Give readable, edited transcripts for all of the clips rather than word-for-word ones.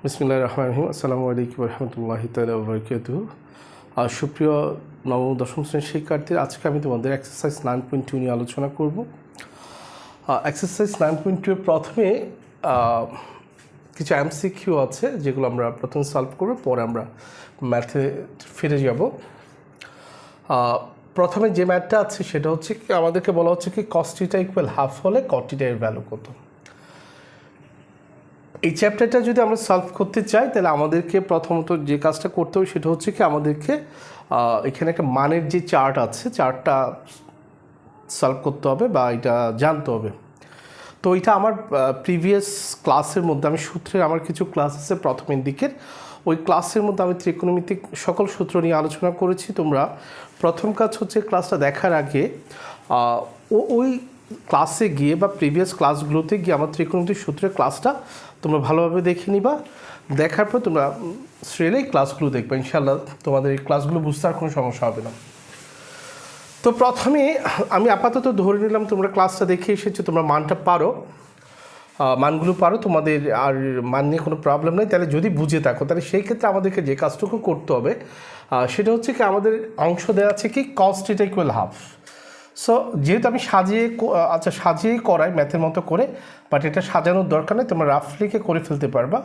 বিসমিল্লাহির রহমানির রহিম। আসসালামু আলাইকুম রহমতুল্লাহি তাআলা ওয়া বারাকাতুহু। সুপ্রিয় নবম দশম শ্রেণীর শিক্ষার্থীরা, আজকে আমি তোমাদের এক্সারসাইজ 9.2 নিয়ে আলোচনা করব। এক্সারসাইজ 9.2 এর প্রথমে কিছু এমসিকিউ আছে যেগুলো আমরা প্রথমে সলভ করব, পরে আমরা ম্যাথে ফিরে যাব। প্রথমে যে ম্যাথটা আছে সেটা হচ্ছে কি, আমাদেরকে বলা হচ্ছে কি cos θ ইকুয়াল হাফ হলে cot θ এর ভ্যালু কত। এই চ্যাপ্টারটা যদি আমরা সলভ করতে চাই তাহলে আমাদেরকে প্রথমত যে কাজটা করতে হবে সেটা হচ্ছে কি, আমাদেরকে এখানে একটা মানের যে চার্ট আছে, চার্টটা সলভ করতে হবে বা এটা জানতে হবে। তো এটা আমার প্রিভিয়াস ক্লাসের মধ্যে, আমি সূত্রের আমার কিছু ক্লাস আছে প্রথমের দিকের, ওই ক্লাসের মধ্যে আমি ত্রিকোণমিতিক সকল সূত্র নিয়ে আলোচনা করেছি। তোমরা প্রথম কাজ হচ্ছে ক্লাসটা দেখার আগে ওই ক্লাসে গিয়ে বা প্রিভিয়াস ক্লাসগুলোতে গিয়ে আমার ত্রিকোণমিতিক সূত্রের ক্লাসটা তোমরা ভালোভাবে দেখে নিবা। দেখার পর তোমরা শ্রেণী ক্লাসগুলো দেখবে, ইনশাআল্লাহ তোমাদের এই ক্লাসগুলো বুঝতে আর কোনো সমস্যা হবে না। তো প্রথমে আমি আপাতত ধরে নিলাম তোমরা ক্লাসটা দেখে এসেছো, তোমরা মানটা পারো, মানগুলো পারো, তোমাদের আর মান নিয়ে কোনো প্রবলেম নেই। তাহলে যদি বুঝে থাকো তাহলে সেই ক্ষেত্রে আমাদেরকে যে কাজটুকু করতে হবে সেটা হচ্ছে কি, আমাদের অংশ দেওয়া আছে কি cos θ ইকুয়াল হাফ। সো যেহেতু আমি সাজিয়ে করাই ম্যাথের মতো করে, বাট এটা সাজানোর দরকার নেই, তোমরা রাফলিকে করে ফেলতে পারবা।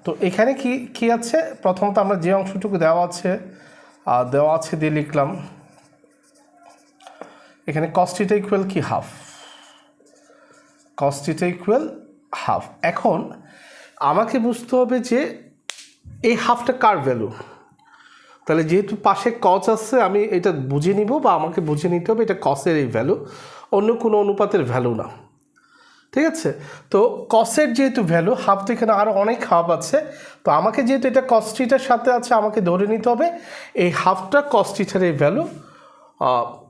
তো এখানে কি আছে, প্রথমত আমরা যে অংশটুকু দেওয়া আছে দিয়ে লিখলাম এখানে cos θ ইকুয়াল কি হাফ, cos θ ইকুয়াল হাফ। এখন আমাকে বুঝতে হবে যে এই হাফটা কার ভ্যালু। তাহলে যেহেতু পাশে কস আছে, আমি এটা বুঝে নিব বা আমাকে বুঝে নিতে হবে এটা কসের এই ভ্যালু, অন্য কোনো অনুপাতের ভ্যালু না। ঠিক আছে, তো কসের যেহেতু ভ্যালু হাফ, তো এখানে আরও অনেক হাফ আছে। তো আমাকে যেহেতু এটা cos θ এর সাথে আছে, আমাকে ধরে নিতে হবে এই হাফটা cos θ এর এই ভ্যালু।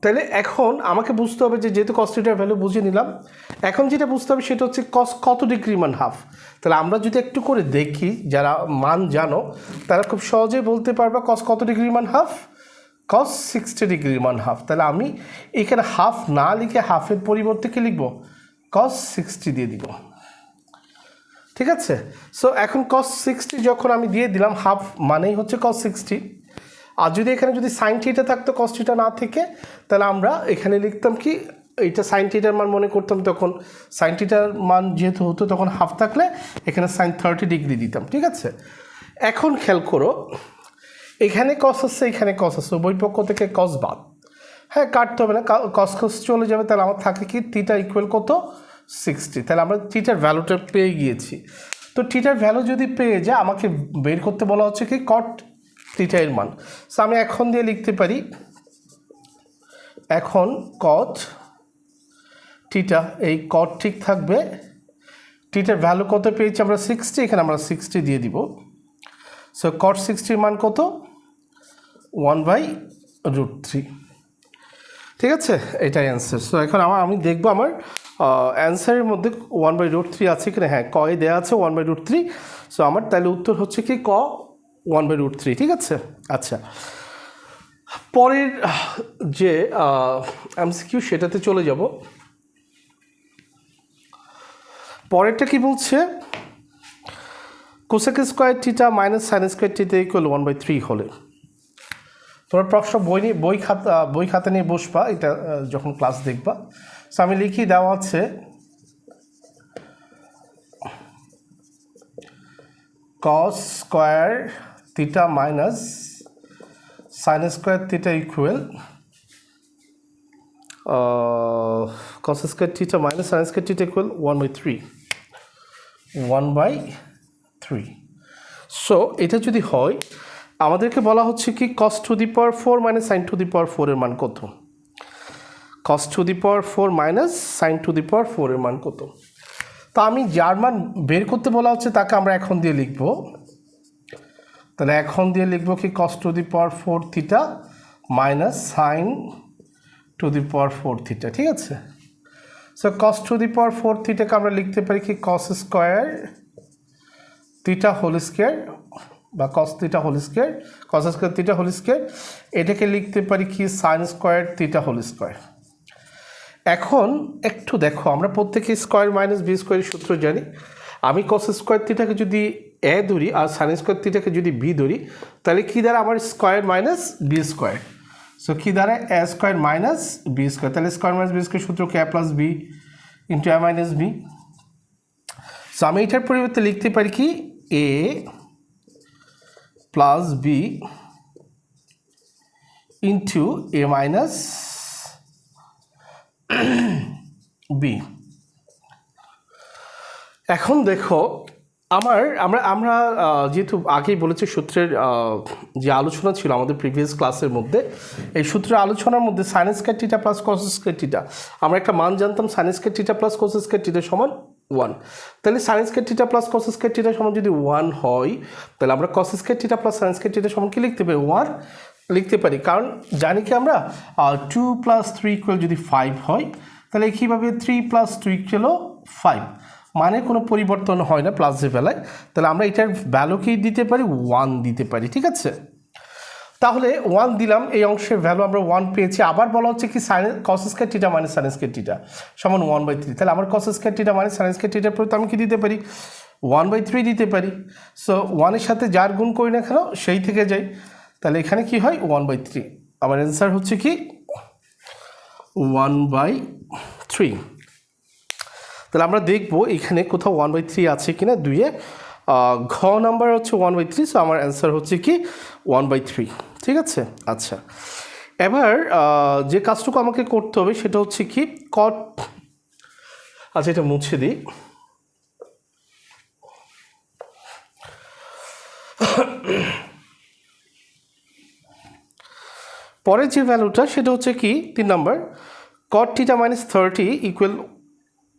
তাহলে এখন আমাকে বুঝতে হবে যে যেহেতু cos θ এর ভ্যালু বুঝে নিলাম, এখন যেটা বুঝতে হবে সেটা হচ্ছে cos কত ডিগ্রি মান হাফ। তাহলে আমরা যদি একটু করে দেখি, যারা মান জানো তারা খুব সহজেই বলতে পারবে cos কত ডিগ্রি মান হাফ, cos 60 ডিগ্রি মান হাফ। তাহলে আমি এখানে হাফ না লিখে হাফের পরিবর্তে কি লিখব, cos 60 দিয়ে দিব। ঠিক আছে, সো এখন cos 60 যখন আমি দিয়ে দিলাম, হাফ মানেই হচ্ছে cos 60। আর যদি এখানে যদি sin θ থাকতো cos θ না থেকে, তাহলে আমরা এখানে লিখতাম কি, এইটা sin θ মান মনে করতাম, তখন sin θ মান যেহেতু হতো তখন হাফ থাকলে এখানে sin 30 ডিগ্রি দিতাম। ঠিক আছে, এখন খেয়াল করো এখানে cos আছে, এখানে cos আছে, উভয় পক্ষ থেকে cos বাদ, হ্যাঁ কাটতে হবে না, cos চলে যাবে। তাহলে আমার থাকে কি θ ইকুয়াল কত, 60। তাহলে আমরা θর ভ্যালুটা পেয়ে গিয়েছি। তো θর ভ্যালু যদি পেয়ে যায়, আমাকে বের করতে বলা হচ্ছে কি cot θ এর মান। সো আমি এখন দিয়ে লিখতে পারি, এখন cot θ, এই cot ঠিক থাকবে, θর ভ্যালু কত পেয়েছি আমরা 60, এখানে আমরা 60 দিয়ে দিব। সো cot 60 মান কত, 1/√3। ঠিক আছে, এটাই অ্যান্সার। সো এখন আমি দেখবো আমার অ্যান্সারের মধ্যে 1/√3 আছে কিনা। হ্যাঁ, কয়ে দেওয়া আছে 1/√3। সো আমার তাহলে উত্তর হচ্ছে কি ক 1/√3। ঠিক আছে, আচ্ছা পরের যে এমসিকিউ সেটাতে চলে যাব। পরেরটা কি বলছে, cosec square theta minus sine square theta equal 1/3 হলে। তোমরা প্রশ্ন বই খাতা নিয়ে বসবা এটা যখন ক্লাস দেখবা। সো আমি লিখি, দেওয়া আছে cos square theta minus sine square theta equal cos square theta minus sine square theta equal 1/3। So এটা যদি হয়, আমাদেরকে বলা হচ্ছে কি cos to the power 4 minus sine to the power 4 এর মান কত, cos to the power 4 minus sine to the power 4 এর মান কত। তো আমি যার মান বের করতে বলা হচ্ছে তাকে আমরা এখন দিয়ে লিখব। তাহলে এখন দিয়ে লিখব কি cos to the power 4 theta minus sine to the power 4 theta. ঠিক আছে, so cos to the power 4 থিটাকে আমরা লিখতে পারি কি cos square theta whole square বা cos theta whole square, cos square theta whole square. এটাকে লিখতে পারি কি sine square theta whole square. এখন একটু দেখো, আমরা প্রত্যেকে স্কোয়ার মাইনাস বি স্কোয়ারের সূত্র জানি। আমি cos স্কোয়ার থিটাকে যদি এ ধরি আর সাইন স্কোয়ার থিটাকে যদি বি ধরি, তাহলে কী দ্বারা আমার square minus B square. So কী দ্বারা A square minus B square, তাহলে স্কোয়ার মাইনাস বি স্কোয়ার সূত্র কে plus B into A minus B. So আমি এটার পরিবর্তে লিখতে পারি কি A plus B into A minus B. এখন দেখো আমরা যেহেতু আগেই বলেছি সূত্রের যে আলোচনা ছিল আমাদের প্রিভিয়াস ক্লাসের মধ্যে, এই সূত্রের আলোচনার মধ্যে sine square theta plus cos square theta আমরা একটা মান জানতাম, sine square theta plus cos square theta সমান 1। তাহলে sine square theta plus cos square theta সমান যদি 1 হয়, তাহলে আমরা কস square theta plus sine square theta সমান কি লিখতে পারি 1 লিখতে পারি, কারণ জানি কি আমরা 2 + 3 = যদি 5 হয়, তাহলে কীভাবে 3 + 2 = 5, মানে কোনো পরিবর্তন হয় না প্লাসের বেলায়, তাহলে আমরা এটার ভ্যালুকেই দিতে পারি 1 দিতে পারি। ঠিক আছে, তাহলে 1 দিলাম, এই অংশের ভ্যালু আমরা 1 পেয়েছি। আবার বলা হচ্ছে কি সাইন কস square theta minus sine square theta সমান 1/3, তাহলে আমার কস square theta minus sine square থিটার পরিবর্তে আমি কি দিতে পারি 1/3 দিতে পারি। সো 1-এর সাথে যার গুণ করি না কেন সেই থেকে যাই, তাহলে এখানে কি হয় 1/3। আমার অ্যান্সার হচ্ছে কি 1/3। তাহলে আমরা দেখব এখানে কোথাও 1/3 আছে কিনা, 2-এ ঘ নাম্বার হচ্ছে 1/3। সো আমার অ্যান্সার হচ্ছে কি 1/3। ঠিক আছে, আচ্ছা এবার যে কাজটুকু আমাকে করতে হবে সেটা হচ্ছে কি কট, আচ্ছা এটা মুছে দিই। পরের যে ভ্যালুটা সেটা হচ্ছে কি 3 নম্বর, cot θ - 30 =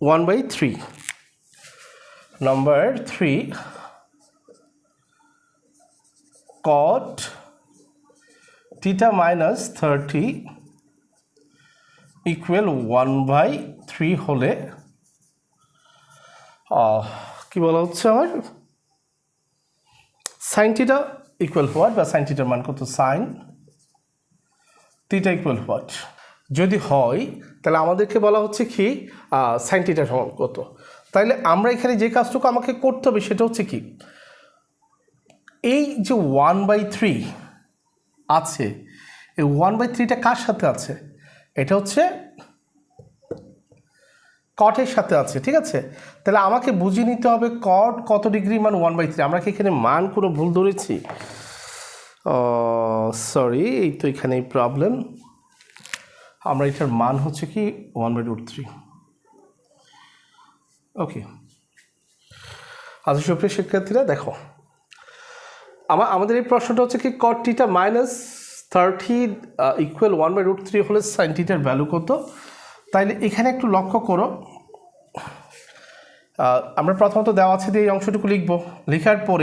1/3। নাম্বার 3, cot θ - 30 = 1/3 হলে কি বলা হচ্ছে আমার সাইন থিটা ইকুয়াল হোয়াট, বা সাইন থিটার মান কত, সাইন থিটা ইকুয়াল হোয়াট যদি হয়, তাহলে আমাদেরকে বলা হচ্ছে কি সাইন থিটা সমান কত। তাইলে আমরা এখানে যে কাজটুকু আমাকে করতে হবে সেটা হচ্ছে কি এই যে 1/3 আছে, এই 1/3টা কার সাথে আছে, এটা হচ্ছে কটের সাথে আছে। ঠিক আছে, তাহলে আমাকে বুঝিয়ে নিতে হবে কট কত ডিগ্রি মান 1/3। আমরা কি এখানে মান কোনো ভুল ধরেছি? সরি, এই তো এখানেই প্রবলেম। আমরা এটার মান হচ্ছে কি 1/√3। ওকে, আচ্ছা সুপ্রিয় শিক্ষার্থীরা দেখো, আমাদের এই প্রশ্নটা হচ্ছে কি cot θ - 30 = 1/√3 হলে সাইন থিটার ভ্যালু কত। তাইলে এখানে একটু লক্ষ্য করো, আমরা প্রথমত দেওয়া আছে দিয়ে এই অংশটুকু লিখব, লেখার পর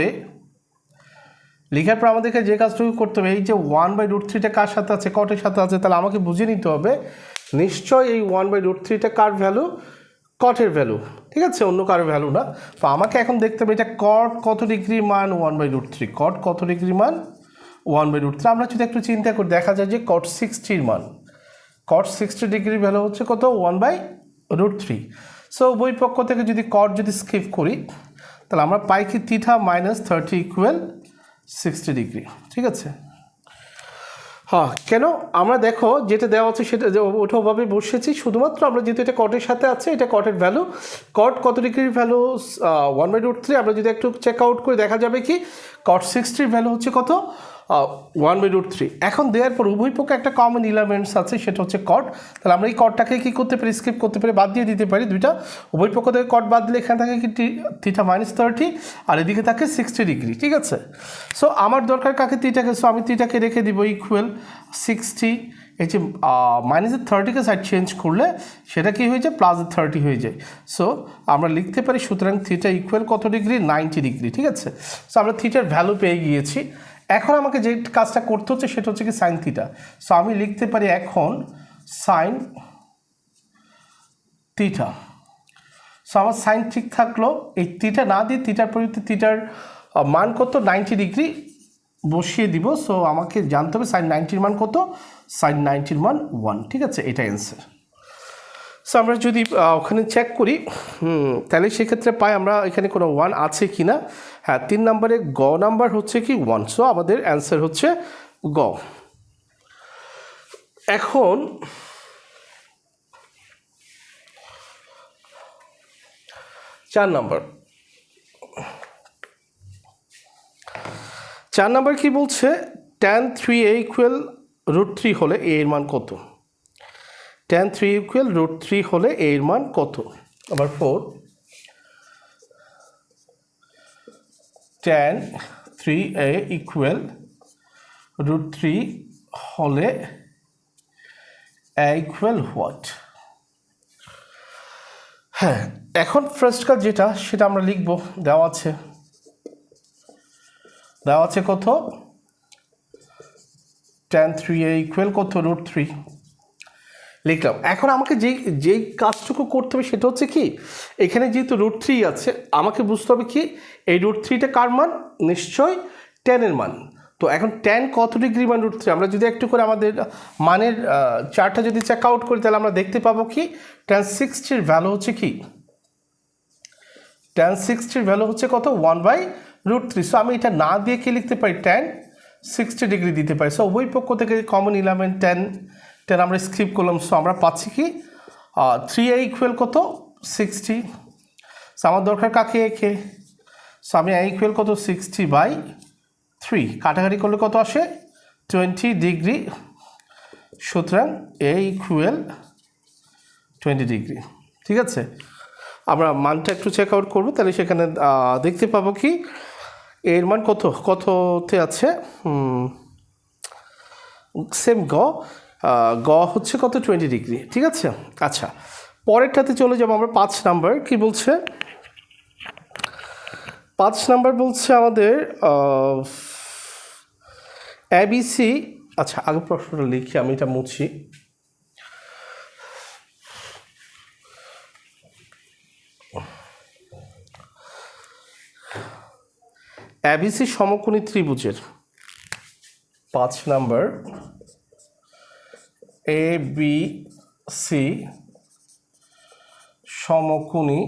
আমাদেরকে যে কাজটুকু করতে হবে, এই যে 1/√3টা কার সাথে আছে, কটের সাথে আছে, তাহলে আমাকে বুঝে নিতে হবে নিশ্চয় এই 1/√3টা কার ভ্যালু, কটের ভ্যালু। ঠিক আছে, অন্য কারোর ভ্যালু না। তো আমাকে এখন দেখতে হবে এটা কট কত ডিগ্রি মান 1/√3, কট কত ডিগ্রি মান 1/√3। আমরা যদি একটু চিন্তা করি দেখা যায় যে cot 60 মান, cot 60 ডিগ্রি ভ্যালু হচ্ছে কত 1/√3। সো উভয় পক্ষ থেকে যদি কট যদি স্কিপ করি, তাহলে আমরা পাই কি θ - 30 = 60 ডিগ্রি। ঠিক আছে, হ্যাঁ কেন আমরা দেখো যেটা দেওয়া আছে সেটা ওটা ওভাবে বসেছি, শুধুমাত্র আমরা যেহেতু এটা কটের সাথে আছে, এটা কটের ভ্যালু, কট কত ডিগ্রির ভ্যালু 1/√3। আমরা যদি একটু চেক আউট করে দেখা যাবে কি cot 60 ভ্যালু হচ্ছে কত 1/√3। এখন দেওয়ার পর উভয় পক্ষে একটা কমন এলিমেন্টস আছে, সেটা হচ্ছে কট। তাহলে আমরা এই কটটাকে কি করতে পারি, স্কিপ করতে পারি, বাদ দিয়ে দিতে পারি দুইটা, উভয় পক্ষ থেকে কট বাদ দিলে এখানে থাকে কি θ - 30 আর এদিকে থাকে 60 ডিগ্রি। ঠিক আছে, সো আমার দরকার কাকে থিটাকে, সো আমি থিটাকে রেখে দিব ইকুয়াল 60। এই যে -30কে সাইড চেঞ্জ করলে সেটা কি হয়ে যায় +30 হয়ে যায়। সো আমরা লিখতে পারি সুতরাং থিটা ইকুয়াল কত ডিগ্রি 90 ডিগ্রি। ঠিক আছে, সো আমরা থিটার ভ্যালু পেয়ে গিয়েছি। এখন আমাকে যে কাজটা করতে হচ্ছে সেটা হচ্ছে কি সাইন থিটা। সো আমি লিখতে পারি এখন সাইন থিটা। সো আমার সাইন ঠিক থাকলো, এই থিটা না দিয়ে থিটার পরিবর্তে থিটার মান কত 90 ডিগ্রি বসিয়ে দিব। সো আমাকে জানতে হবে সাইন 90-র মান কত, সাইন 90-র মান 1। ঠিক আছে, এটা অ্যান্সার। সো আমরা যদি ওখানে চেক করি তাহলে সেক্ষেত্রে পাই আমরা এখানে কোনো 1 আছে কি না। হ্যাঁ 3 নম্বরে গ নাম্বার হচ্ছে কি 1, সো আমাদের অ্যান্সার হচ্ছে গ। এখন 4 নম্বর কি বলছে, tan 3a ইকুয়াল √3 হলে a এর মান কত? tan 3 ইকুয়াল √3 হলে a এর মান কত? নাম্বার 4, tan 3a ইকুয়াল √3 হলে a ইকুয়াল হোয়াট? হ্যাঁ, এখন ফার্স্ট কাজ যেটা সেটা আমরা লিখব, দেওয়া আছে কত? tan 3a ইকুয়াল কত? √3 লিখলাম। এখন আমাকে যেই কাজটুকু করতে হবে সেটা হচ্ছে কি, এখানে যেহেতু √3 আছে আমাকে বুঝতে হবে কি এই √3টা কার মান? নিশ্চয় tan এর মান। তো এখন tan কত ডিগ্রি মান √3? আমরা যদি একটু করে আমাদের মানের চার্টটা যদি চেক আউট করি তাহলে আমরা দেখতে পাবো কি tan 60 ভ্যালু হচ্ছে কি, tan 60 ভ্যালু হচ্ছে কত? 1/√3। সো আমি এটা না দিয়ে কি লিখতে পারি? tan 60 ডিগ্রি দিতে পারি। সো ওই পক্ষ থেকে কমন ইলেমেন্ট tan আমরা স্কিপ করলাম। সো আমরা পাচ্ছি কি 3a ইকুয়াল কত? 60। সো আমার দরকার কাকে? একে। সো আমি a ইকুয়াল কত? 60/3 কাটাকাটি করলে কত আসে? 20 ডিগ্রি। সুতরাং a ইকুয়াল 20 ডিগ্রি। ঠিক আছে, আমরা মানটা একটু চেক আউট করবো, তাহলে সেখানে দেখতে পাবো কি এর মান কততে আছে? সেম গ হচ্ছে কত? 20 ডিগ্রি। ঠিক আছে, আচ্ছা পরেরটাতে চলে যাবো আমরা। 5 নাম্বার কি বলছে? 5 নাম্বার বলছে আমাদের ABC। আচ্ছা আগে প্রশ্নটা লিখি, আমি এটা মুছি। ABC সমকোণী ত্রিভুজের 5 নাম্বার ABC সমকোণী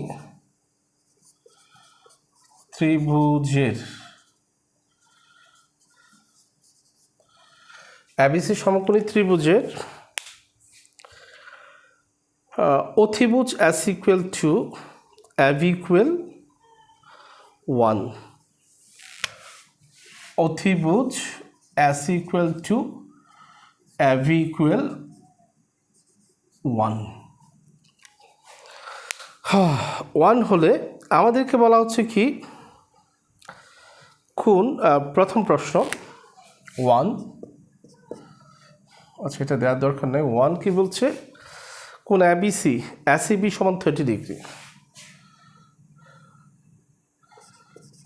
ত্রিভুজের অতিভুজ S equal to AB equal 1। অতিভুজ S equal to AB equal 1 হলে আমাদেরকে বলা হচ্ছে কি কোন, প্রথম প্রশ্ন 1, আচ্ছা এটা দেওয়ার দরকার নেই। 1 কি বলছে? কোন ACB সমান 30 ডিগ্রি।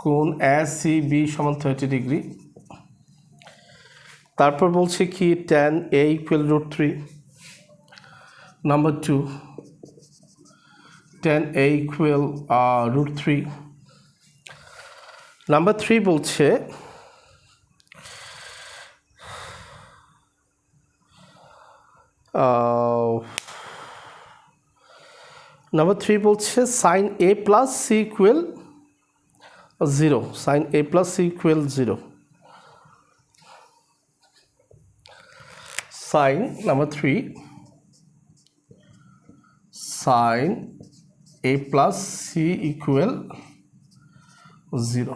কোন ACB সমান 30 ডিগ্রি। তারপর বলছে কি tan A equal √3। Number 2, tan A equal √3। Number 3 বলছে sin A plus C equal 0। sin A plus C equal 0। sin number 3 sin A plus C equal 0।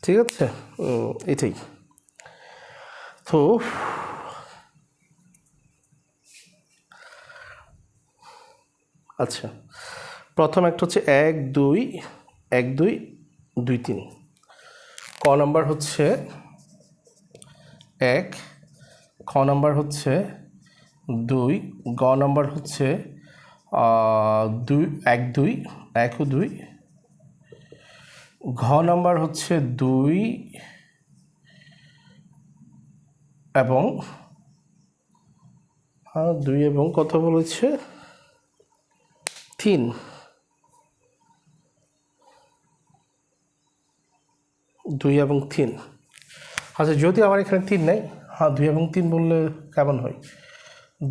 ঠিক আছে, এটাই তো। আচ্ছা প্রথম একটা হচ্ছে 1 2 1 2 2 3। ক নাম্বার হচ্ছে 1, খ নাম্বার হচ্ছে 2, গ নাম্বার হচ্ছে 2 1 2 1 ও 2, ঘ নাম্বার হচ্ছে 2 এবং 2 এবং কত বলেছে 3। 2 এবং 3। আচ্ছা যদি আমার এখানে 3 নেই, 2 এবং 3 বললে কেমন হয়?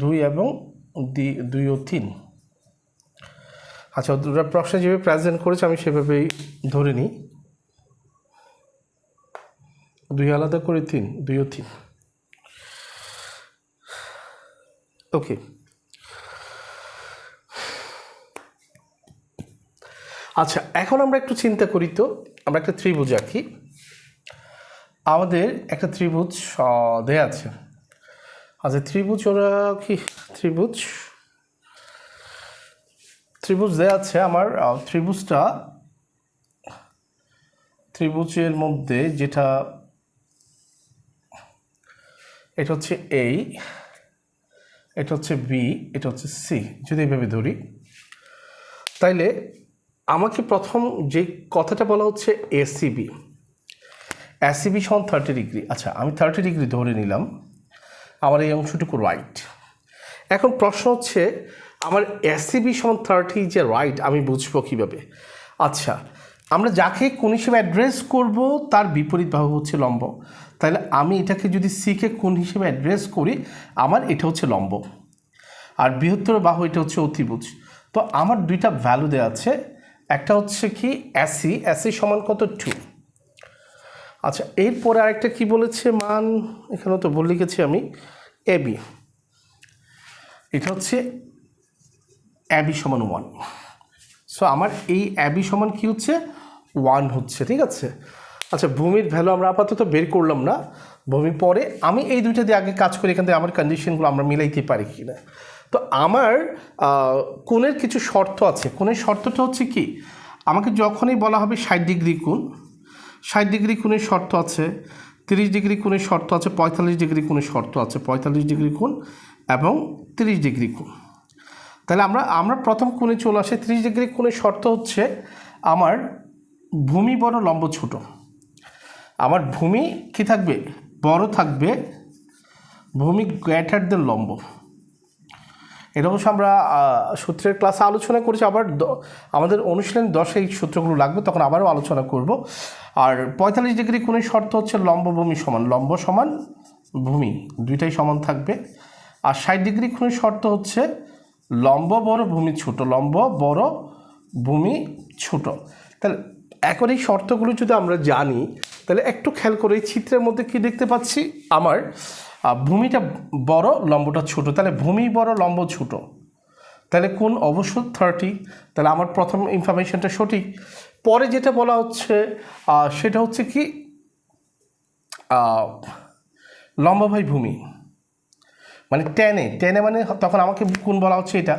2 এবং 2 ও 3। আচ্ছা ওরা প্রশ্নে যেভাবে প্রেজেন্ট করেছে আমি সেভাবেই ধরে নিই। 2 আলাদা করে 3, 2 ও 3। ওকে, আচ্ছা এখন আমরা একটু চিন্তা করি তো, আমরা একটা ত্রিভুজ আঁকি। আমাদের একটা ত্রিভুজ দেয়া আছে। আচ্ছা ত্রিভুজ ওরা কি ত্রিভুজ দেয়া আছে আমার। ত্রিভুজের মধ্যে যেটা, এটা হচ্ছে A, এটা হচ্ছে B, এটা হচ্ছে C, যদি এইভাবে ধরি, তাইলে আমাকে প্রথম যে কথাটা বলা হচ্ছে ACB সমান 30 ডিগ্রি। আচ্ছা আমি 30 ডিগ্রি ধরে নিলাম, আমার এই অংশটুকু রাইট। এখন প্রশ্ন হচ্ছে আমার ACB সমান 30 যে রাইট, আমি বুঝবো কীভাবে? আচ্ছা আমরা যাকে কোণ হিসেবে অ্যাড্রেস করব তার বিপরীত বাহু হচ্ছে লম্ব, তাহলে আমি এটাকে যদি সিকে কোণ হিসেবে অ্যাড্রেস করি, আমার এটা হচ্ছে লম্ব, আর বৃহত্তর বাহু এটা হচ্ছে অতিভুজ। তো আমার দুইটা ভ্যালু দেওয়া আছে, একটা হচ্ছে কি AC সমান কত 2। আচ্ছা এরপরে আরেকটা কি বলেছে মান, এখানেও তো বলে লিখেছি আমি AB, এটা হচ্ছে AB সমান 1। সো আমার এই AB সমান কি হচ্ছে 1 হচ্ছে, ঠিক আছে। আচ্ছা ভূমির ভ্যালু আমরা আপাতত বের করলাম না, ভূমি পরে, আমি এই দুইটা দিয়ে আগে কাজ করি, এখান থেকে আমার কন্ডিশনগুলো আমরা মিলাইতে পারি কি না। তো আমার কোণের কিছু শর্ত আছে। কোণের শর্তটা হচ্ছে কি, আমাকে যখনই বলা হবে 60 ডিগ্রি কোণ, 60 ডিগ্রি কোণের শর্ত আছে, 30 ডিগ্রি কোণের শর্ত আছে, 45 ডিগ্রি কোণের শর্ত আছে, 45 ডিগ্রি কোণ এবং 30 ডিগ্রি কোণ। তাহলে আমরা প্রথম কোণে চলে আসে। 30 ডিগ্রি কোণের শর্ত হচ্ছে আমার ভূমি বড় লম্ব ছোট। আমার ভূমি কি থাকবে, বড় থাকবে, ভূমি গ্রেটার দেন লম্ব। এটা অবশ্য আমরা সূত্রের ক্লাসে আলোচনা করেছি, আবার আমাদের অনুশীলন 10 এই সূত্রগুলো লাগবে, তখন আবারও আলোচনা করব। আর 45 ডিগ্রি কোণের শর্ত হচ্ছে লম্ব ভূমি সমান, লম্ব সমান ভূমি দুইটাই সমান থাকবে। আর 60 ডিগ্রি কোণের শর্ত হচ্ছে লম্ব বড় ভূমি ছোট, লম্ব বড় ভূমি ছোট। তাহলে এখন এই শর্তগুলো যদি আমরা জানি, তাহলে একটু খেয়াল করে এই চিত্রের মধ্যে কি দেখতে পাচ্ছি, আমার ভূমিটা বড় লম্বটা ছোট, তাহলে ভূমি বড় লম্ব ছোট, তাহলে কোণ অবশ্য 30। তাহলে আমার প্রথম ইনফরমেশনটা সঠিক। পরে যেটা বলা হচ্ছে সেটা হচ্ছে কি লম্ব বাই ভূমি, মানে টেনে মানে তখন আমাকে কোণ বলা হচ্ছে এটা।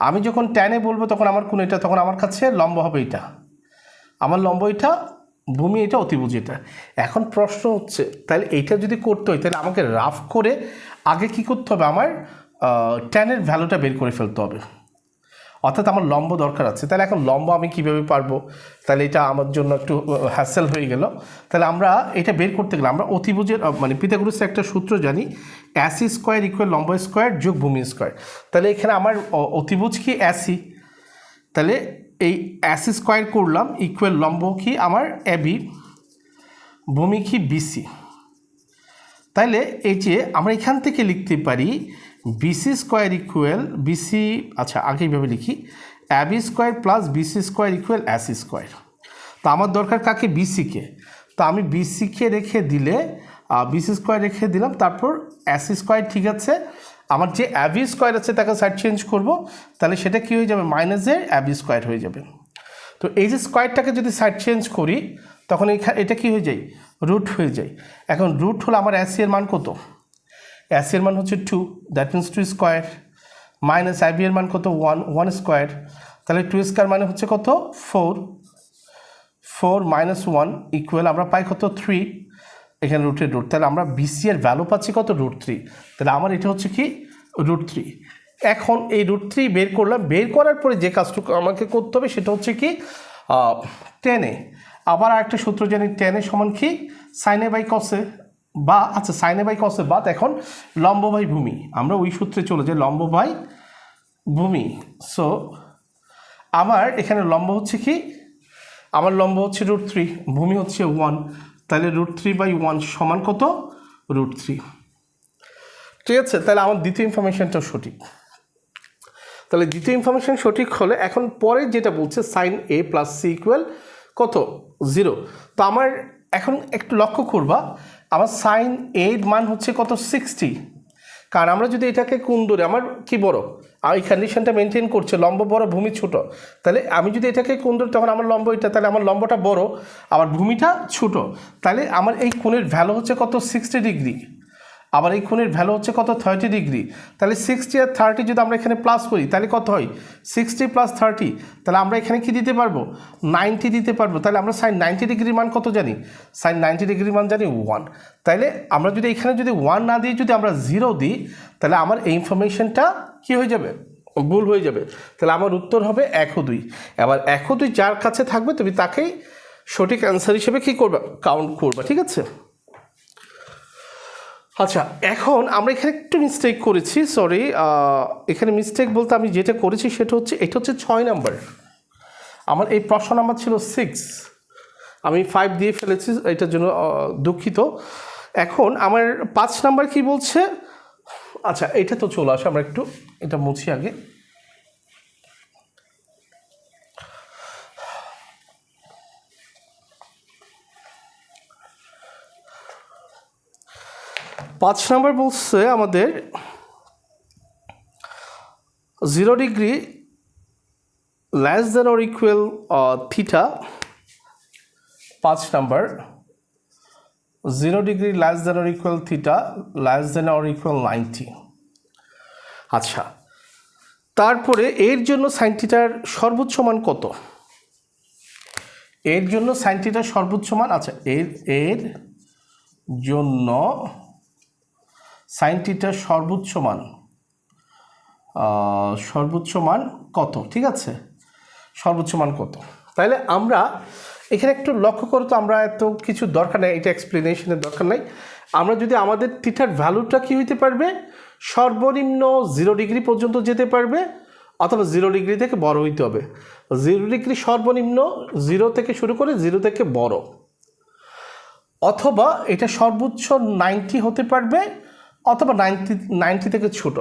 আমি যখন টেনে বলবো তখন আমার কোণ এটা, তখন আমার কাছে লম্ব হবে এটা, আমার লম্ব এটা, ভূমি এটা, অতিভুজ এটা। এখন প্রশ্ন হচ্ছে তাহলে এইটা যদি করতে হয়, তাহলে আমাকে রাফ করে আগে কি করতে হবে, আমার টেনের ভ্যালুটা বের করে ফেলতে হবে, অর্থাৎ আমার লম্ব দরকার আছে। তাহলে এখন লম্ব আমি কীভাবে পারবো, তাহলে এটা আমার জন্য একটু হ্যাসেল হয়ে গেল। তাহলে আমরা এটা বের করতে গেলে আমরা অতিভুজের মানে পিথাগোরাসের একটা সূত্র জানি, AC স্কোয়ার ইকুয়াল লম্ব স্কোয়ার যোগ ভূমি স্কোয়ার। তাহলে এখানে আমার অতিভুজ কি AC, তাহলে এই AC স্কোয়ার করলাম ইকুয়াল লম্ব কি আমার AB, ভূমি কি BC। তাহলে এই যে আমরা এখান থেকে লিখতে পারি BC স্কোয়ার ইকুয়াল BC, আচ্ছা আগে এইভাবে লিখি, AB square plus BC square equal AC square. তো আমার দরকার কাকে, BC-কে। তো আমি BC-কে রেখে দিলে BC স্কোয়ার রেখে দিলাম, তারপর AC স্কোয়ার, ঠিক আছে। আমার যে AB স্কোয়ার আছে তাকে সাইড চেঞ্জ করব, তাহলে সেটা কি হয়ে যাবে, মাইনাসের AB স্কোয়ার হয়ে যাবে। তো এই যে স্কোয়ারটাকে যদি সাইড চেঞ্জ করি, তখন এটা কি হয়ে যায়, রুট হয়ে যায়। এখন রুট হলো আমার AC এর মান কত, AC এর মান হচ্ছে 2, that means 2 square, minus AB এর মান কত 1 স্কোয়ার, তাহলে 2 স্কোয়ার মানে হচ্ছে কত 4 মাইনাস 1 ইকুয়াল আমরা পাই কত 3, এখানে রুটের রুট, তাহলে আমরা BC এর ভ্যালু পাচ্ছি কত √3। তাহলে আমার এটা হচ্ছে কি √3। এখন এই √3 বের করলাম, বের করার পরে যে কাজটুকু আমাকে করতে হবে সেটা হচ্ছে কি টেনে, আবার আরেকটা সূত্র জানি, টেনে সমান কি সাইনে বাই কসে, বা আচ্ছা সাইনে বাই কসে বাদ, এখন লম্ব বাই ভূমি, আমরা ওই সূত্রে চলে যাই, লম্ব বাই ভূমি। সো আমার এখানে লম্ব হচ্ছে কি, আমার লম্ব হচ্ছে √3, ভূমি হচ্ছে 1, তাহলে √3/1 সমান কত √3, ঠিক আছে। তাহলে আমার দ্বিতীয় ইনফরমেশনটাও সঠিক। তাহলে দ্বিতীয় ইনফরমেশন সঠিক হলে এখন পরে যেটা বলছে sine A plus C equal কত 0। তো আমার এখন একটু লক্ষ্য করবা, আমার সাইন এর মান হচ্ছে কত 60, কারণ আমরা যদি এটাকে কোণ ধরে আমার কি বড়, আর এই কন্ডিশনটা মেনটেন করছে লম্ব বড় ভূমি ছোট, তাহলে আমি যদি এটাকে কোণ ধরি তখন আমার লম্ব এটা, তাহলে আমার লম্বটা বড় আবার ভূমিটা ছোট, তাহলে আমার এই কোণের ভ্যালু হচ্ছে কত 60 ডিগ্রি, আবার এই কোণের ভ্যালু হচ্ছে কত 30 ডিগ্রি। তাহলে 60 আর 30 যদি আমরা এখানে প্লাস করি তাহলে কত হয় 60 + 30, তাহলে আমরা এখানে কি দিতে পারবো 90 দিতে পারবো। তাহলে আমরা সাইন 90 ডিগ্রির মান কত জানি, সাইন 90 ডিগ্রির মান জানি 1। তাহলে আমরা যদি এখানে যদি 1 না দিয়ে যদি আমরা 0 দিই তাহলে আমার এই ইনফরমেশনটা কি হয়ে যাবে, ভুল হয়ে যাবে। তাহলে আমার উত্তর হবে 1 ও 2। এবার 1 ও 2 যার কাছে থাকবে তুমি তাকেই সঠিক অ্যান্সার হিসেবে কি করবে, কাউন্ট করবে, ঠিক আছে। আচ্ছা, এখন আমরা এখানে একটু মিস্টেক করেছি, সরি, এখানে মিস্টেক বলতে আমি যেটা করেছি সেটা হচ্ছে এটা হচ্ছে 6 নাম্বার, আমার এই প্রশ্ন নাম্বার ছিল 6, আমি 5 দিয়ে ফেলেছি, এটার জন্য দুঃখিত। এখন আমার 5 নাম্বার কি বলছে, আচ্ছা এটা তো চলে আসে, আমরা একটু এটা মুছি আগে। পাঁচ নাম্বার বলছে আমাদের 0 degree less than or equal theta. 5 number 0 degree less than or equal theta less than or equal 90। আচ্ছা, তারপরে এর জন্য সাইন থিটার সর্বোচ্চ মান কত, এর জন্য সাইন থিটার সর্বোচ্চ মান, আচ্ছা এর জন্য সাইন থিটার সর্বোচ্চ মান কত, ঠিক আছে, সর্বোচ্চ মান কত। তাহলে আমরা এখানে একটু লক্ষ্য করো তো, আমরা এত কিছু দরকার নেই, এটা এক্সপ্লেনেশনের দরকার নেই। আমরা যদি আমাদের থিটার ভ্যালুটা কি হইতে পারবে, সর্বনিম্ন 0 ডিগ্রি পর্যন্ত যেতে পারবে, অথবা 0 ডিগ্রি থেকে বড় হইতে হবে। 0 ডিগ্রি সর্বনিম্ন, 0 থেকে শুরু করে 0 থেকে বড়, অথবা এটা সর্বোচ্চ 90 হতে পারবে, অথবা 90 থেকে ছোট।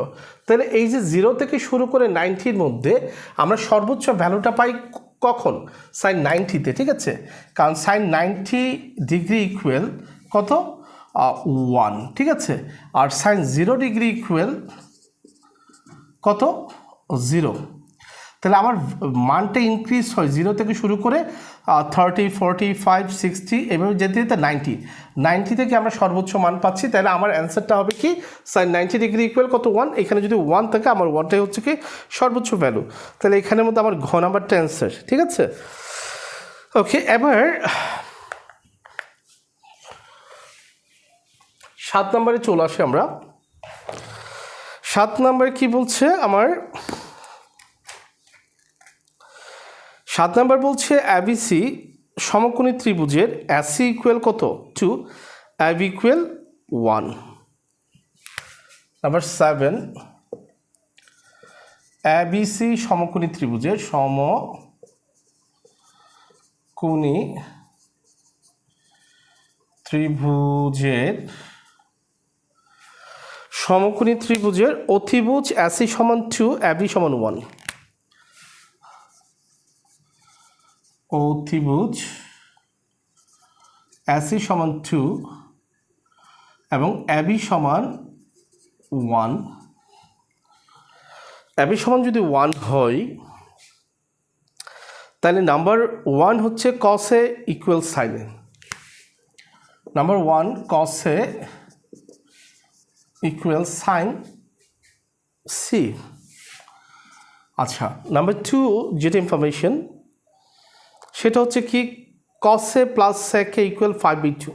তাহলে এই যে 0 থেকে শুরু করে 90-র মধ্যে আমরা সর্বোচ্চ ভ্যালুটা পাই কখন, সাইন 90-তে, ঠিক আছে, কারণ সাইন 90 ডিগ্রি ইকুয়াল কত 1, ঠিক আছে, আর সাইন 0 ডিগ্রি ইকুয়াল কত 0। তাহলে আমার মানটা ইনক্রিজ হয় 0 থেকে শুরু করে 30, 45, 60 এভাবে যেতে যেতে 90 থেকে আমরা সর্বোচ্চ মান পাচ্ছি। তাহলে আমার অ্যান্সারটা হবে কি, সাইন 90 ডিগ্রি ইকুয়াল কত 1, এখানে যদি 1 থাকে আমার 1টাই হচ্ছে কি সর্বোচ্চ ভ্যালু। তাহলে এখানের মধ্যে আমার ঘ নাম্বারটা অ্যান্সার, ঠিক আছে। ওকে, এবার 7 নম্বরে চলে আসি আমরা। 7 নম্বরে কি বলছে আমার, 7 নম্বর বলছে এবিসি সমকোণী ত্রিভুজের এসি ইকুয়াল কত 2, এবি ইকুয়াল 1। নাম্বার 7, এবিসি সমকোণী ত্রিভুজের সমকোণী ত্রিভুজের অতিভুজ এসি সমান 2, এবি সমান 1। অতিভুজ এসি সমান 2 এবং এবি সমান 1। এবি সমান যদি 1 হয় তাহলে নাম্বার 1 হচ্ছে কস এ ইকুয়াল সাইন এ, নাম্বার 1 কস এ ইকুয়াল সাইন সি। আচ্ছা, নাম্বার 2 যেটা ইনফরমেশন সেটা হচ্ছে কি কস এ প্লাস সেক এ ইকুয়াল 5/2।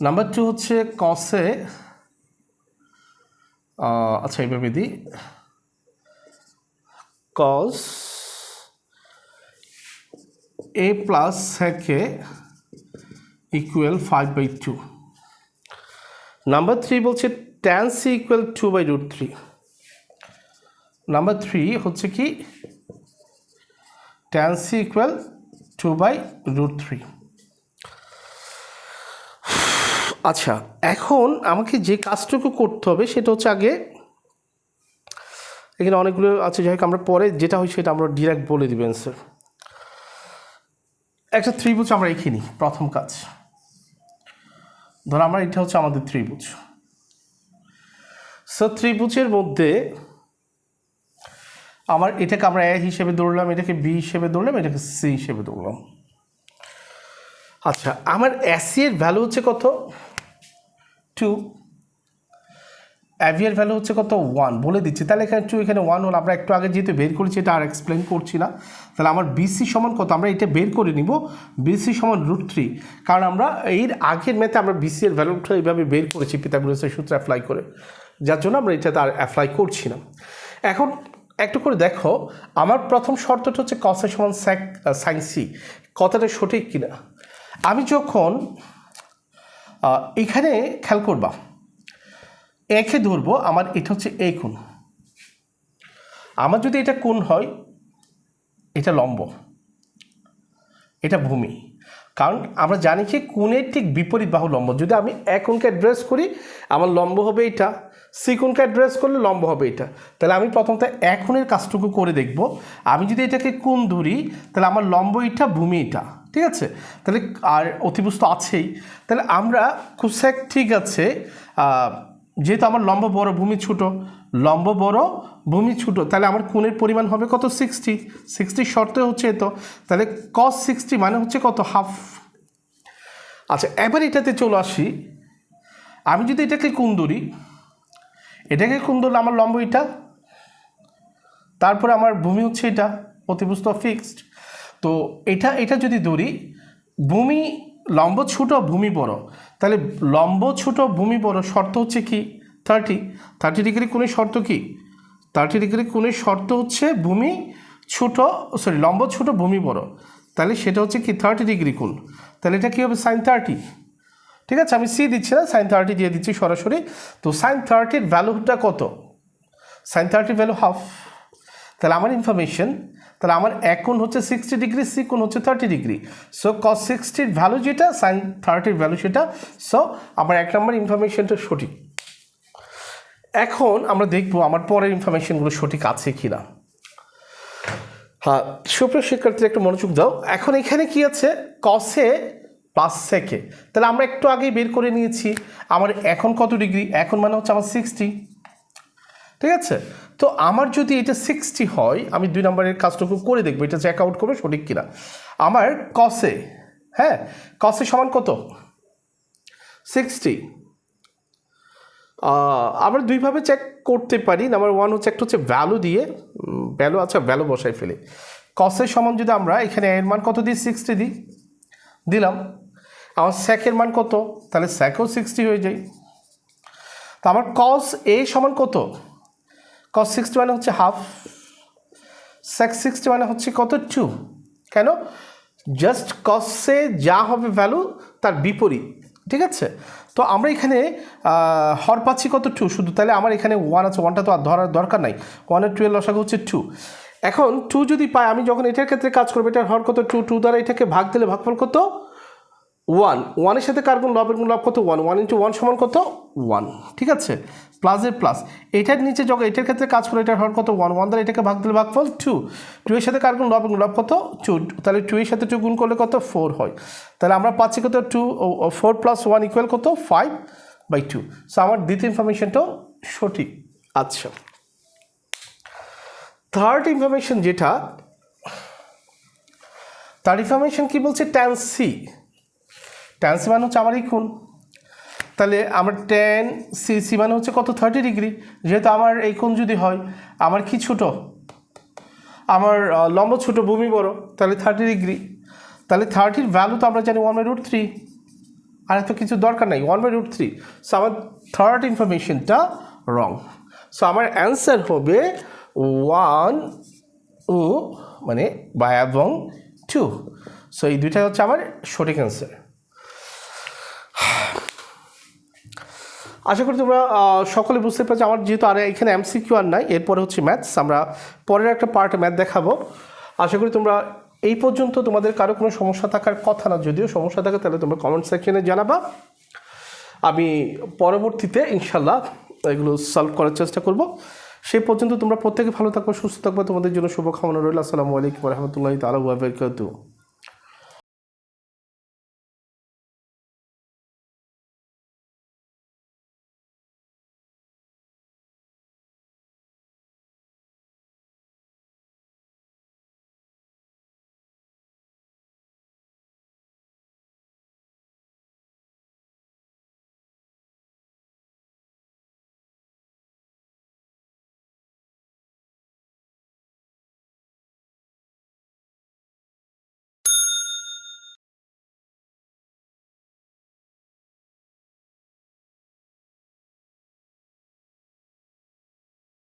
নাম্বার 2 হচ্ছে কস এ, আচ্ছা এইভাবে দিই, কস এ প্লাস সেক এ ইকুয়াল 5/2। নাম্বার 3 বলছে ট্যান সি ইকুয়াল 2/√3। নাম্বার 3 হচ্ছে কি ট্যান সি ইকুয়াল 2/√3। আচ্ছা, এখন আমাকে যে কাজটুকু করতে হবে সেটা হচ্ছে আগে, এখানে অনেকগুলো আছে, যাই হোক আমরা পরে যেটা হয় সেটা আমরা ডিরেক্ট বলে দিবেন স্যার। একটা ত্রিভুজ আমরা এঁকে নিই। প্রথম কাজ, ধর আমরা এটা হচ্ছে আমাদের ত্রিভুজ। সো ত্রিভুজের মধ্যে আমার এটাকে আমরা এ হিসেবে ধরলাম, এটাকে বি হিসেবে ধরলাম, এটাকে সি হিসেবে ধরলাম। আচ্ছা, আমার এসি এর ভ্যালু হচ্ছে কত? 2। অ্যাভি এর ভ্যালু হচ্ছে কত? 1 বলে দিচ্ছি। তাহলে এখানে 2, এখানে 1 হলো। আমরা একটু আগে যেহেতু বের করেছি, এটা আর এক্সপ্লেন করছি না। তাহলে আমার বিসি সমান কত? আমরা এটা বের করে নিব, বিসি সমান √3। কারণ আমরা এর আগের ম্যাথে আমরা বিসি এর ভ্যালুটা এইভাবে বের করেছি পিথাগোরাসের সূত্র অ্যাপ্লাই করে, যার জন্য আমরা এটাতে আর অ্যাপ্লাই করছি না। এখন একটু করে দেখো, আমার প্রথম শর্তটা হচ্ছে কস এ সমান সাইন সি। কথাটা সঠিক কিনা? আমি যখন এখানে খেয়াল করবা, একে ধরবো, আমার এটা হচ্ছে এ কোণ। আমার যদি এটা কোণ হয়, এটা লম্ব, এটা ভূমি। কারণ আমরা জানি যে কোণের ঠিক বিপরীত বাহু লম্ব। যদি আমি এ কোণকে অ্যাড্রেস করি, আমার লম্ব হবে এটা। সি কোণকে অ্যাড্রেস করলে লম্ব হবে এটা। তাহলে আমি প্রথমত এ কোণের কাজটুকু করে দেখব। আমি যদি এটাকে কোণ ধরি, তাহলে আমার লম্ব এটা, ভূমি এটা, ঠিক আছে? তাহলে আর অতিবস্তু আছেই। তাহলে আমরা কোসেক, ঠিক আছে, যেহেতু আমার লম্ব বড়, ভূমি ছোট, লম্ব বড়, ভূমি ছোট, তাহলে আমার কোণের পরিমাণ হবে কত? 60। 60 শর্ত হচ্ছে তো। তাহলে cos 60 মানে হচ্ছে কত? হাফ। আচ্ছা, এবার এটাতে চলে আসি। আমি যদি এটাকে কোণ ধরি, এটাকে কোণ ধরলে আমার লম্ব এটা, তারপরে আমার ভূমি হচ্ছে এটা, অতিবস্তু ফিক্সড। তো এটা যদি ধরি, ভূমি লম্ব ছোট, ভূমি বড়, তাহলে লম্ব ছোট, ভূমি বড়, শর্ত হচ্ছে কি? 30 ডিগ্রি কোণের শর্ত কি? 30 ডিগ্রি কোণের শর্ত হচ্ছে ভূমি ছোট, লম্ব ছোট, ভূমি বড়। তাহলে সেটা হচ্ছে কি? 30 ডিগ্রি কোণ। তাহলে এটা কী হবে? সাইন 30। ঠিক আছে, আমি সি দিচ্ছি না, সাইন 30 দিয়ে দিচ্ছি সরাসরি। তো সাইন 30-র ভ্যালুটা কত? Sine 30 value half. তাহলে আমার ইনফরমেশন, তাহলে আমার এক কোণ হচ্ছে 60 ডিগ্রি, সি কোণ হচ্ছে 30 ডিগ্রি। সো cos 60-র ভ্যালু যেটা, সাইন 30-র ভ্যালু সেটা। সো আমার 1 নম্বর ইনফরমেশনটা সঠিক। এখন আমরা দেখব আমার পরের ইনফরমেশনগুলো সঠিক আছে কি না। হ্যাঁ, সুপ্রিয় শিক্ষার্থীরা একটু মনোযোগ দাও। এখন এখানে কি আছে? কসে প্লাস সেকে। তাহলে আমরা একটু আগেই বের করে নিয়েছি আমার এখন কত ডিগ্রি। এখন মানে হচ্ছে আমার 60, ঠিক আছে? তো আমার যদি এটা 60 হয়, আমি 2 নম্বরের কাজটুকু করে দেখবো এটা চেক আউট করবে সঠিক কিনা। আমার কসে, হ্যাঁ, কসে সমান কত? 60। আমরা দুইভাবে চেক করতে পারি। নাম্বার 1 হচ্ছে, একটা হচ্ছে ভ্যালু দিয়ে, ভ্যালু, আচ্ছা ভ্যালু বসাই ফেলে। কসের সমান যদি আমরা এখানে এর মান কত দিই? 60 দিলাম। আমার স্যাকের মান কত? তাহলে স্যাকও 60 হয়ে যায়। তো আমার কস এ সমান কত? কস 60 মানে হচ্ছে হাফ, স্যাক 60 মানে হচ্ছে কত? 2। কেন? জাস্ট কসে যা হবে ভ্যালু তার বিপরীত, ঠিক আছে? তো আমরা এখানে হর পাচ্ছি কত? 2 শুধু। তাহলে আমার এখানে 1 আছে, 1টা তো আর ধরার দরকার নাই। 1 আর 2 এর লসাগু হচ্ছে 2। এখন 2 যদি পাই, আমি যখন এটার ক্ষেত্রে কাজ করবো, এটার হর কত? 2। 2 দ্বারা এটাকে ভাগ দিলে ভাগফল কত? 1। 1-এর সাথে কার গুণ? লবের গুণ, লব কত? 1। 1 × 1 সমান কত? 1, ঠিক আছে? প্লাসের প্লাস। এটার নিচে যখন এটার ক্ষেত্রে কাজ করে, এটার হর কত? 1। 1 দ্বারা এটাকে ভাগ দিলে ভাগফল 2। 2 এর সাথে কার গুণ? লবের গুণ, লব কত? 2। তাহলে 2 এর সাথে 2 গুণ করলে কত? 4 হয়। তাহলে আমরা পাচ্ছি কত? 4 + 1 = কত? 5/2। সো আমার দ্বিতীয় ইনফরমেশনটাও সঠিক। আচ্ছা, থার্ড ইনফরমেশন যেটা, থার্ড ইনফরমেশন কি বলছে? Tan C. ট্যান সি মানে হচ্ছে আমার এই কোণ। তাহলে আমার ট্যান সি মানে হচ্ছে কত? 30 ডিগ্রি। যেহেতু আমার এই কোণ যদি হয়, আমার কি ছোট? আমার লম্ব ছোট, ভূমি বড়, তাহলে 30 ডিগ্রি। তাহলে 30-র ভ্যালু তো আমরা জানি 1/√3। আর এত কিছু দরকার নাই, 1/√3। সো আমার থার্ড ইনফরমেশনটা রং। সো আমার অ্যান্সার হবে 1 ও মানে বা এবং 2। সো এই দুইটাই হচ্ছে আমার সঠিক অ্যান্সার। আশা করি তোমরা সকলে বুঝতে পারছো। আমার যেহেতু আর এখানে এমসিকিউ আর নাই, এরপরে হচ্ছে ম্যাথস। আমরা পরের একটা পার্টে ম্যাথ দেখাবো। আশা করি তোমরা এই পর্যন্ত তোমাদের কারো কোনো সমস্যা থাকার কথা না, যদিও সমস্যা থাকে তাহলে তোমরা কমেন্ট সেকশনে জানাবা। আমি পরবর্তীতে ইনশাল্লাহ এগুলো সলভ করার চেষ্টা করব। সেই পর্যন্ত তোমরা প্রত্যেকে ভালো থাকবে, সুস্থ থাকবে। তোমাদের জন্য শুভকামনা রইল। আসসালামু আলাইকুম ওয়া রাহমাতুল্লাহি তাআলা ওয়া বারাকাতুহু।